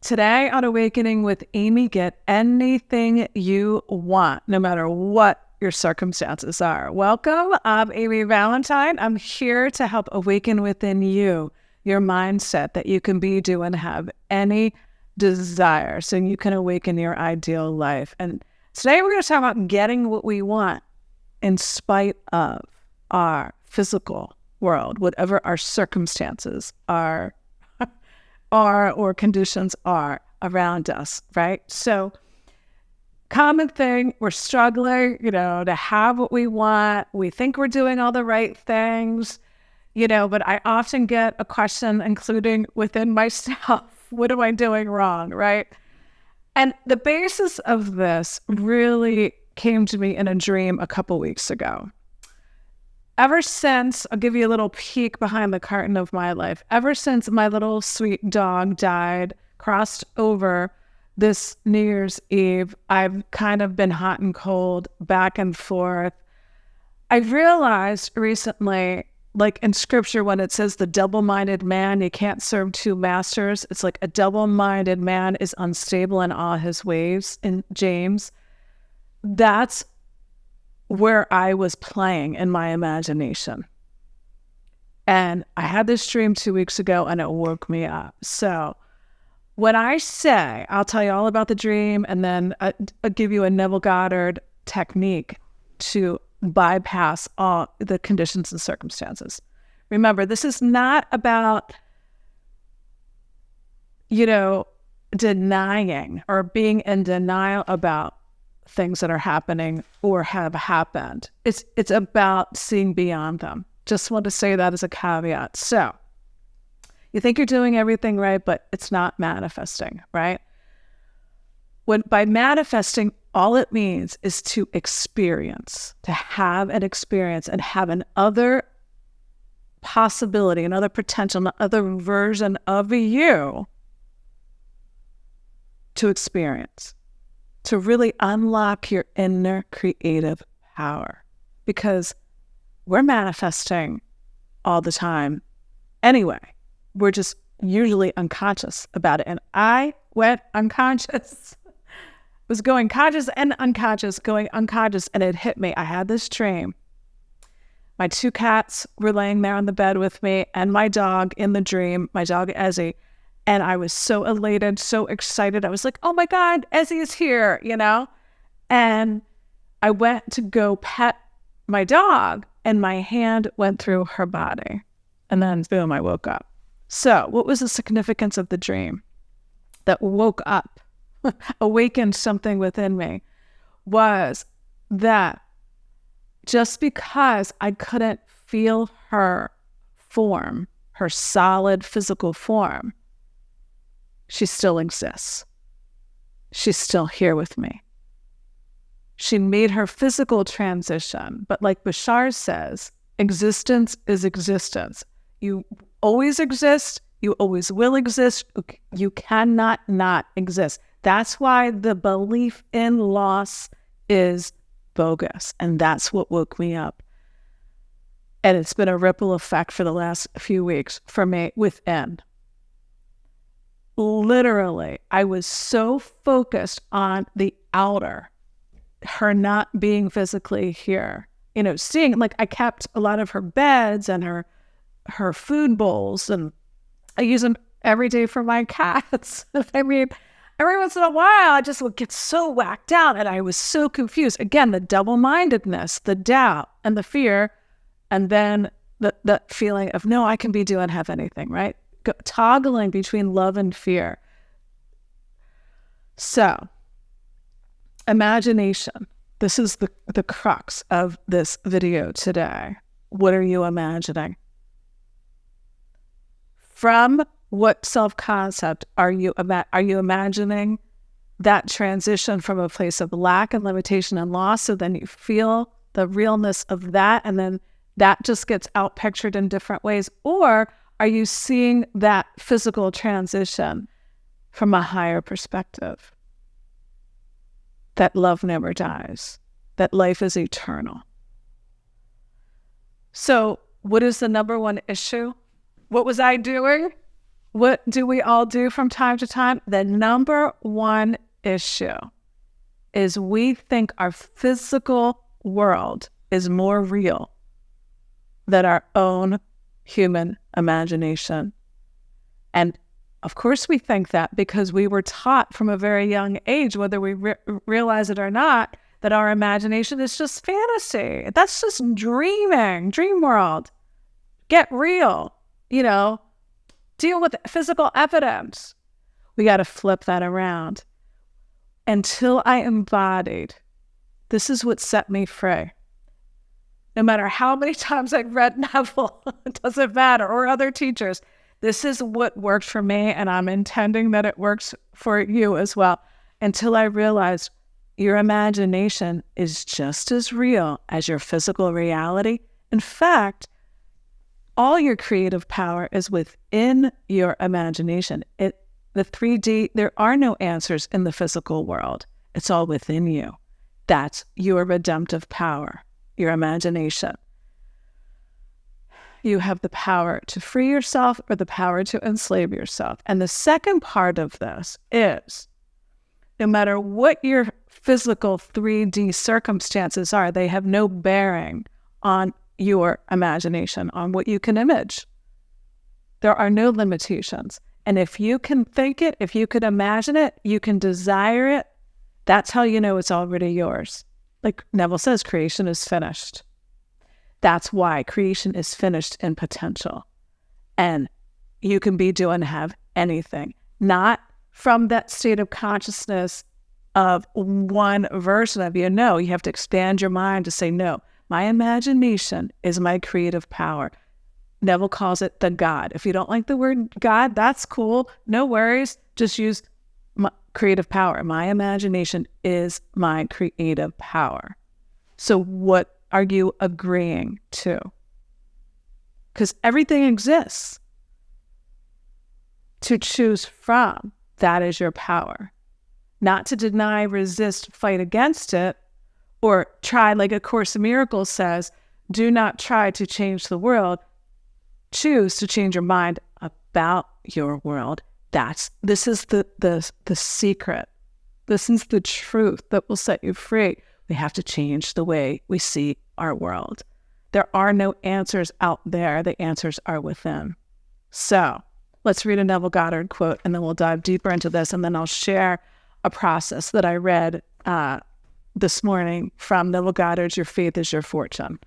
Today on Awakening with Amy, get anything you want, no matter what your circumstances are. Welcome. I'm Amy Valentine. I'm here to help awaken within you your mindset that you can be, do, and have any desire so you can awaken your ideal life. And today we're going to talk about getting what we want in spite of our physical world, whatever our circumstances are or conditions are around us, right? So common thing, we're struggling, to have what we want. We think we're doing all the right things, but I often get a question, including within myself, what am I doing wrong, right? And the basis of this really came to me in a dream a couple weeks ago. Ever since, I'll give you a little peek behind the curtain of my life. Ever since my little sweet dog died, crossed over this New Year's Eve, I've kind of been hot and cold, back and forth. I realized recently, like in scripture, when it says the double-minded man, you can't serve two masters. It's like a double-minded man is unstable in all his ways in James. That's where I was playing in my imagination. And I had this dream 2 weeks ago and it woke me up. So when I say, I'll tell you all about the dream and then I'll give you a Neville Goddard technique to bypass all the conditions and circumstances. Remember, this is not about, denying or being in denial about things that are happening or have happened. It's about seeing beyond them. Just want to say that as a caveat. So you think you're doing everything right, but it's not manifesting, right? By manifesting, all it means is to experience, to have an experience and have another possibility, another potential, another version of you to experience, to really unlock your inner creative power, because we're manifesting all the time anyway. We're just usually unconscious about it. And I went unconscious. Was going conscious and unconscious, going unconscious, and it hit me. I had this dream. My two cats were laying there on the bed with me and my dog in the dream, my dog Ezzy. And I was so elated, so excited. I was like, oh my God, Ezzy is here, And I went to go pet my dog and my hand went through her body. And then boom, I woke up. So what was the significance of the dream that woke up, awakened something within me, was that just because I couldn't feel her form, her solid physical form, she still exists. She's still here with me. She made her physical transition, but like Bashar says, existence is existence. You always exist. You always will exist. You cannot not exist. That's why the belief in loss is bogus. And that's what woke me up. And it's been a ripple effect for the last few weeks for me within. Literally, I was so focused on the outer, her not being physically here, seeing, like, I kept a lot of her beds and her food bowls, and I use them every day for my cats. I mean, every once in a while, I just would get so whacked out, and I was so confused. Again, the double-mindedness, the doubt, and the fear, and then the feeling of, no, I can be, do, and have anything, right? Toggling between love and fear. So, imagination. This is the crux of this video today. What are you imagining? From what self-concept are you imagining that transition from a place of lack and limitation and loss, so then you feel the realness of that, and then that just gets out-pictured in different ways? Or are you seeing that physical transition from a higher perspective? That love never dies, that life is eternal. So what is the number one issue? What was I doing? What do we all do from time to time? The number one issue is we think our physical world is more real than our own human imagination. And of course we think that because we were taught from a very young age, whether we realize it or not, that our imagination is just fantasy. That's just dreaming, dream world. Get real, deal with physical evidence. We got to flip that around. Until I embodied, this is what set me free. No matter how many times I've read Neville, it doesn't matter, or other teachers, this is what worked for me, and I'm intending that it works for you as well. Until I realized your imagination is just as real as your physical reality. In fact, all your creative power is within your imagination. The 3D, there are no answers in the physical world. It's all within you. That's your redemptive power, your imagination. You have the power to free yourself or the power to enslave yourself. And the second part of this is, no matter what your physical 3D circumstances are, they have no bearing on your imagination, on what you can image. There are no limitations. And if you can think it, if you could imagine it, you can desire it, that's how you know it's already yours. Like Neville says, creation is finished. That's why creation is finished in potential. And you can be, do, and have anything. Not from that state of consciousness of one version of you. No, you have to expand your mind to say, no, my imagination is my creative power. Neville calls it the God. If you don't like the word God, that's cool. No worries. Just use my creative power. My imagination is my creative power. So what are you agreeing to? Because everything exists. To choose from, that is your power. Not to deny, resist, fight against it, or try, like A Course in Miracles says, do not try to change the world. Choose to change your mind about your world. This is the secret. This is the truth that will set you free. We have to change the way we see our world. There are no answers out there. The answers are within. So let's read a Neville Goddard quote, and then we'll dive deeper into this, and then I'll share a process that I read this morning from Neville Goddard's Your Faith is Your Fortune.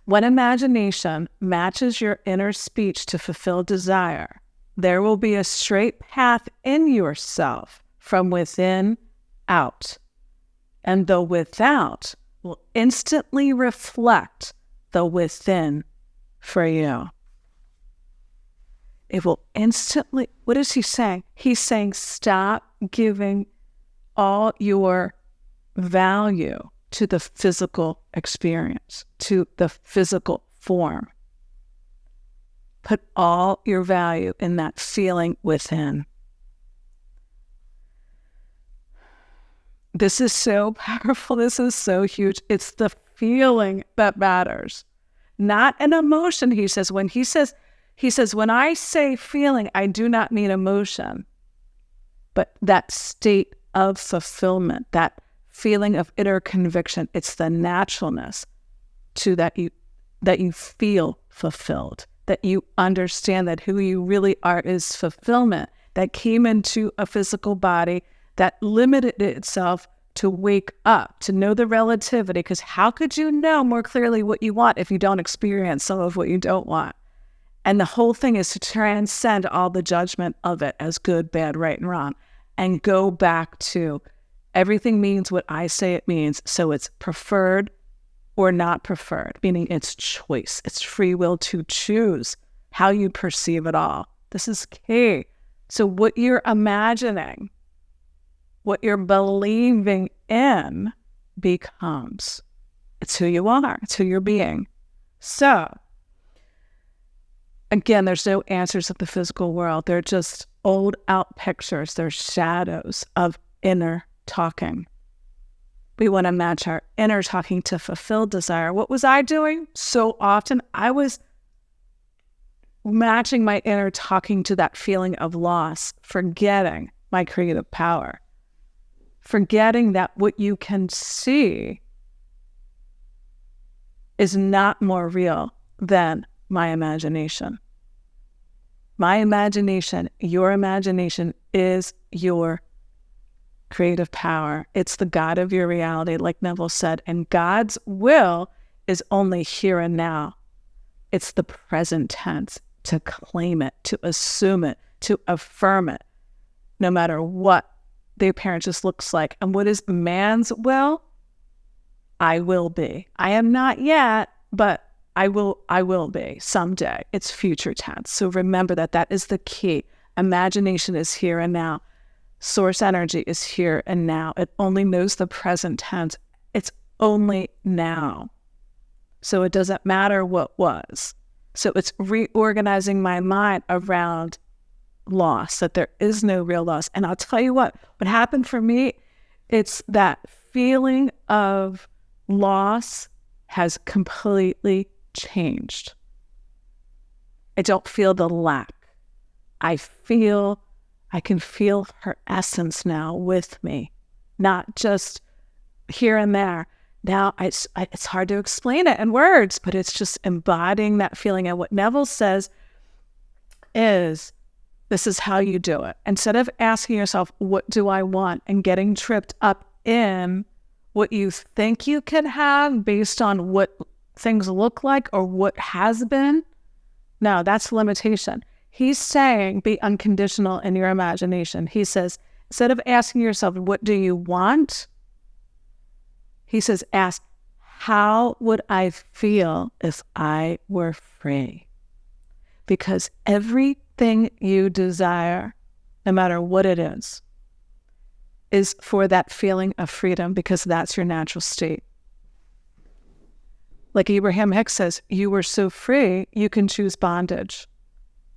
When imagination matches your inner speech to fulfill desire, there will be a straight path in yourself from within out. And the without will instantly reflect the within for you. It will instantly, what is he saying? He's saying stop giving all your value to the physical experience, to the physical form. Put all your value in that feeling within. This is so powerful. This is so huge. It's the feeling that matters, not an emotion. He says, when I say feeling, I do not mean emotion, but that state of fulfillment, that feeling of inner conviction. It's the naturalness to that you feel fulfilled, that you understand that who you really are is fulfillment, that came into a physical body, that limited itself to wake up, to know the relativity, because how could you know more clearly what you want if you don't experience some of what you don't want? And the whole thing is to transcend all the judgment of it as good, bad, right, and wrong, and go back to everything means what I say it means, so it's preferred or not preferred, meaning it's choice. It's free will to choose how you perceive it all. This is key. So what you're imagining, what you're believing in becomes. It's who you are. It's who you're being. So, again, there's no answers of the physical world. They're just old out pictures. They're shadows of inner talking. We want to match our inner talking to fulfill desire. What was I doing? So often I was matching my inner talking to that feeling of loss, forgetting my creative power, forgetting that what you can see is not more real than my imagination. My imagination, your imagination is your creative power. It's the God of your reality, like Neville said, and God's will is only here and now. It's the present tense, to claim it, to assume it, to affirm it, no matter what the appearance just looks like. And what is man's will? I will be. I am not yet, but I will be someday. It's future tense. So remember that is the key. Imagination is here and now. Source energy is here and now. It only knows the present tense. It's only now. So it doesn't matter what was. So it's reorganizing my mind around loss, that there is no real loss. And I'll tell you what happened for me, it's that feeling of loss has completely changed. I don't feel the lack. I can feel her essence now with me, not just here and there. Now, it's hard to explain it in words, but it's just embodying that feeling. And what Neville says is, this is how you do it. Instead of asking yourself, what do I want? And getting tripped up in what you think you can have based on what things look like or what has been. No, that's limitation. He's saying be unconditional in your imagination. He says, instead of asking yourself, what do you want? He says, ask, how would I feel if I were free? Because everything you desire, no matter what it is for that feeling of freedom, because that's your natural state. Like Abraham Hicks says, you were so free, you can choose bondage,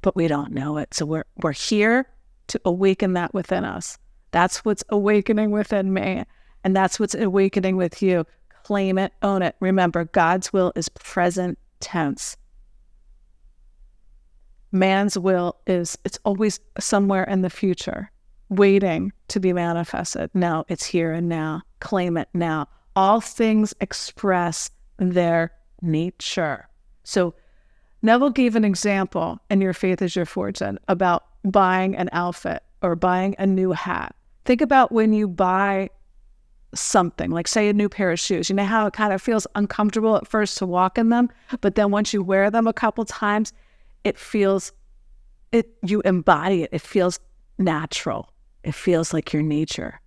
but we don't know it. So we're here to awaken that within us. That's what's awakening within me. And that's what's awakening with you. Claim it, own it. Remember, God's will is present tense. Man's will it's always somewhere in the future, waiting to be manifested. No, it's here and now. Claim it now. All things express their nature. So Neville gave an example in Your Faith is Your Fortune about buying an outfit or buying a new hat. Think about when you buy something, like say a new pair of shoes. You know how it kind of feels uncomfortable at first to walk in them, but then once you wear them a couple times, you embody it. It feels natural. It feels like your nature.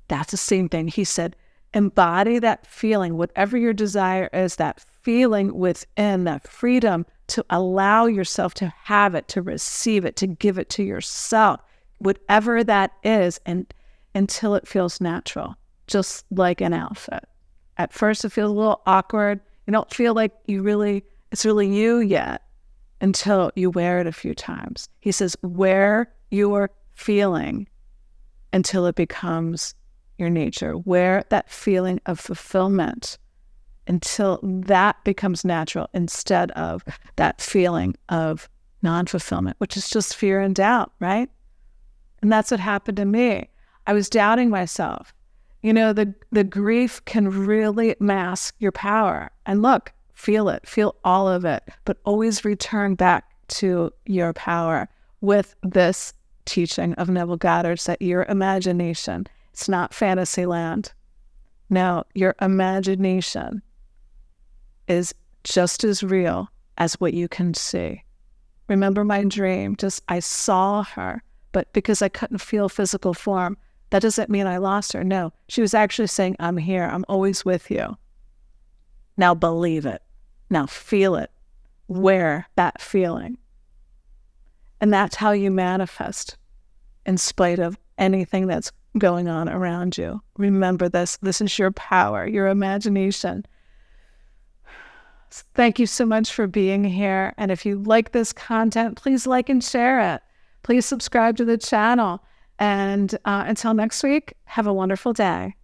That's the same thing. He said, embody that feeling, whatever your desire is, that feeling within, that freedom to allow yourself to have it, to receive it, to give it to yourself, whatever that is, and until it feels natural, just like an outfit. At first, it feels a little awkward. You don't feel like it's really you yet until you wear it a few times. He says, wear your feeling until it becomes your nature. Wear that feeling of fulfillment until that becomes natural instead of that feeling of non-fulfillment, which is just fear and doubt, right? And that's what happened to me. I was doubting myself. You know, the grief can really mask your power. And look, feel it, feel all of it, but always return back to your power with this teaching of Neville Goddard's, that your imagination, it's not fantasy land. No, your imagination is just as real as what you can see. Remember my dream, I saw her, but because I couldn't feel physical form, that doesn't mean I lost her. No, she was actually saying, I'm here. I'm always with you. Now believe it. Now feel it. Wear that feeling. And that's how you manifest in spite of anything that's going on around you. Remember this. This is your power, your imagination. Thank you so much for being here. And if you like this content, please like and share it. Please subscribe to the channel. And until next week, have a wonderful day.